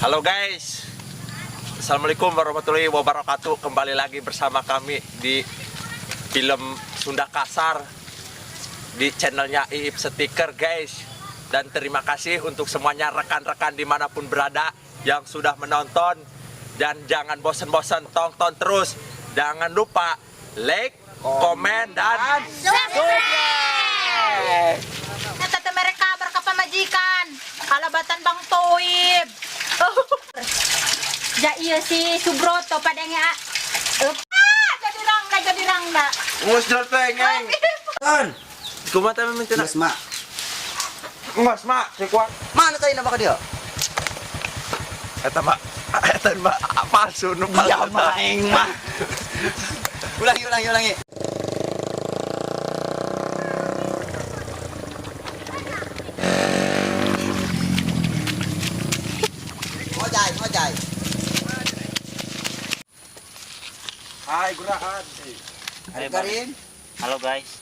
Halo guys, Assalamualaikum warahmatullahi wabarakatuh. Kembali lagi bersama kami di film Sunda Kasar di channelnya Iip Stiker guys. Dan terima kasih untuk semuanya rekan-rekan dimanapun berada yang sudah menonton. Dan jangan bosan-bosan, tonton terus. Jangan lupa like, komen, dan subscribe. Tata mereka berkapamajikan kalabatan Bang Toib. Ja iya si Subroto padanya. Jadi rangda. Ngus dol pengen. Kan, Kumata minta Mas Mak. Ngus mak, si kuat. Mana tadi nama dia? Eta mak, palsu nu palsu. Ya maing mah. Ulangi. Ngojay. Hai gurahan. Hai Karin. Halo guys.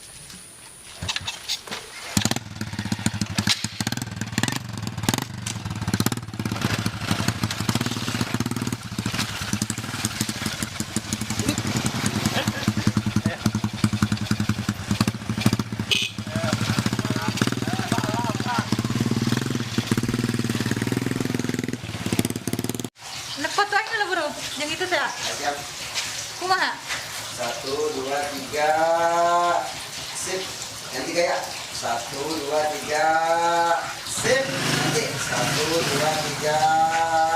Lepas tuh aja lah bro, yang itu saya. Siap. Kumaha? 1, 2, 3. Sip. Yang 3 ya. 1, 2, 3. Sip. Nanti 1, 2, 3.